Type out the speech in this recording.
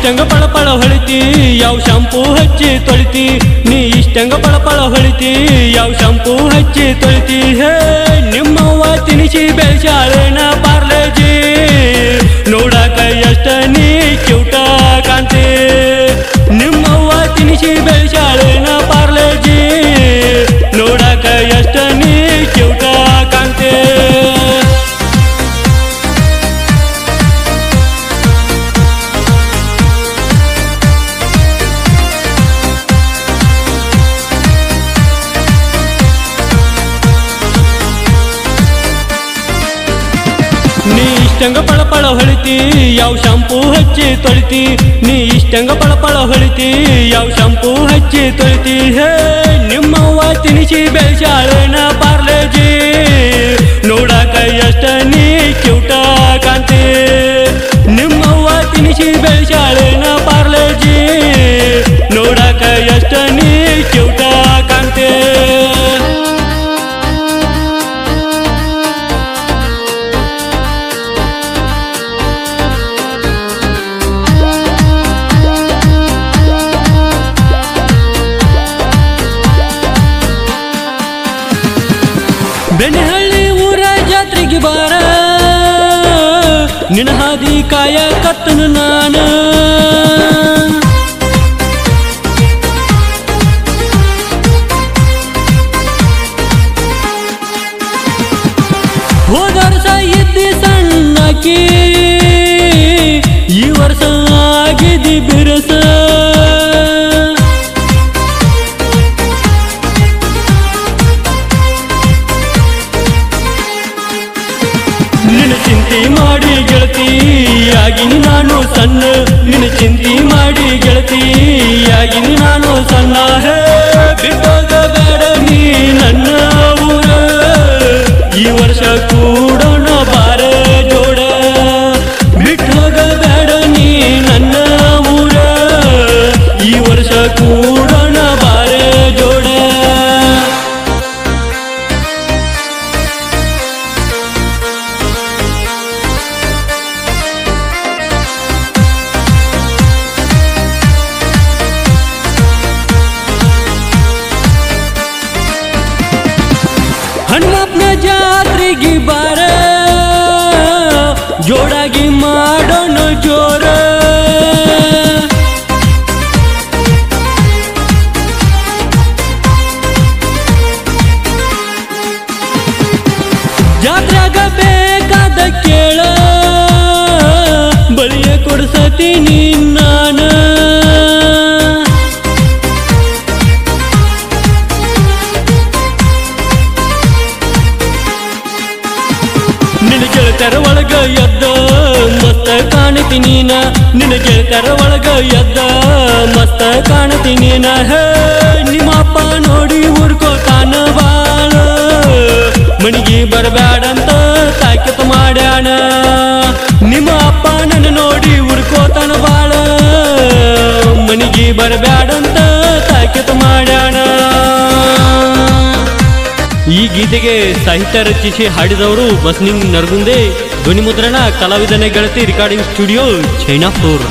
ಇಷ್ಟಂಗ ಪಳಪಳ ಹೊಳಿತಿ ಯಾವ ಶಾಂಪೂ ಹಚ್ಚಿ ತೊಳಿತಿ ನೀ ಇಷ್ಟಂಗ ಪಳಪಳ ಹೊಳಿತಿ ಯಾವ ಶಾಂಪೂ ಹಚ್ಚಿ ತೊಳಿತಿ ಹೇ ನಿಮ್ಮವ್ವ ತಿನಿಸಿ ಬೆಳೆಸಾಳೇನ ಪಾರ್ಲೇಜಿ ನೋಡಾಕ ಎಷ್ಟ ನೀ ಕ್ಯೂಟ ಕಾಣ್ತಿ ನಿಮ್ಮವ್ವ ತಿನಿಸಿ ಬೆಳೆಸಾಳೇನ ಪಾರ್ಲೇಜಿ ನೋಡಾಕ ಎಷ್ಟ ನೀ ಕ್ಯೂಟ ಕಾಣ್ತಿ ನೀ ಇಷ್ಟಂಗ ಪಳಪಳ ಹೊಳಿತಿ ಯಾವ ಶಾಂಪೂ ಹಚ್ಚಿ ತೊಳಿತಿ ನೀ ಇಷ್ಟಂಗ ಪಳಪಳ ಹೊಳಿತಿ ಯಾವ ಶಾಂಪೂ ಹಚ್ಚಿ ತೊಳಿತಿ ಹೇ ನಿಮ್ಮವ್ವ ತಿನಿಸಿ ಬೆಳೆಸಾಳೇನ ಪಾರ್ಲೇಜಿ ನೋಡಾಕ ಎಷ್ಟ ನೀ ಕ್ಯೂಟ ಕಾಣ್ತಿ ನಿಮ್ಮವ್ವ ತಿನಿಸಿ ಬೆಳೆಸಾಳೇನ ಪಾರ್ಲೇಜಿ ನೋಡಾಕ ಎಷ್ಟ ನೀ ಕ್ಯೂಟ ಕಾಣ್ತಿ ಬೆನಹಳ್ಳಿ ಊರ ಜಾತ್ರೆಗೆ ಬಾರ ನಿನ್ನ ಹಾದಿ ಕಾಯ ಕತ್ತನು ನಾನು ಹೋದ ವರ್ಷ ಇದ್ದಿ ಸಣ್ಣಕಿ ಈ ವರ್ಷ ಆಗಿದ್ದಿ ಬಿರಸ ನಿನ್ನ ಚಿಂತೆ ಮಾಡಿ ಗೆಳತಿ ಆಗಿನಿ ನಾನು ಸಣ್ಣ ನಿನ್ನ ಚಿಂತೆ ಮಾಡಿ ಗೆಳತಿ ಆಗಿನಿ ನಾನು ಸಣ್ಣ ಹೇ ಬಿಟ್ಟೋಗ ಬೇಡ ನೀ ನನ್ನ ಊರ ಈ ವರ್ಷ ಕೂಡೋಣ ಬಾರ ಜೋಡ ಬಿಟ್ಟೋಗ ಬೇಡ ನೀ ನನ್ನ ಊರ ಈ ವರ್ಷ ಕೂಡೋಣ ಬಾರ ಜೋಡ ಹನುಮಪ್ಪನ ಜಾತ್ರೆಗೆ ಬಾರ ಜೋಡಾಗಿ ಮಾಡೋಣ ಜೋರ ಜಾತ್ರೆಗ ಬೇಕಾದ ಕೇಳ ಬಳಿಯ ಕೊಡ್ಸತೀನಿ ನಾನು ನಿನ್ನ ಗೆಳತರ ಒಳಗ ಎದ್ದ ಮಸ್ತ ಕಾಣತಿ ನೀನ ನಿನ್ನ ಗೆಳತರ ಒಳಗ ಎದ್ದ ಮಸ್ತ ಕಾಣತಿ ನೀನ ಹೇ ನಿಮ್ಮಪ್ಪ ನೋಡಿ ಉರ್ಕೋತಾನ ಬಾಳ ಮಣಿಗೆ ಬರಬೇಡಂತ ತಾಕತ್ ಮಾಡ್ಯಾಣ ನಿಮ್ಮ ಅಪ್ಪ ನನ್ನ ನೋಡಿ ಉರ್ಕೋತಾನ ಬಾಳ ಮಣಿಗೆ ಬರಬೇಡಂತ ತಾಕತ್ ಮಾಡ್ಯಾಣ ಈ ಗೀತೆಗೆ ಸಾಹಿತ್ಯ ರಚಿಸಿ ಹಾಡಿದವರು ಬಸ್ನಿಂಗ್ ನರಗುಂದೆ ಧ್ವನಿ ಮುದ್ರಣ ಕಲಾವಿದನೆ ಗೆಳತಿ ರೆಕಾರ್ಡಿಂಗ್ ಸ್ಟುಡಿಯೋ ಚೈನಾಪುರ್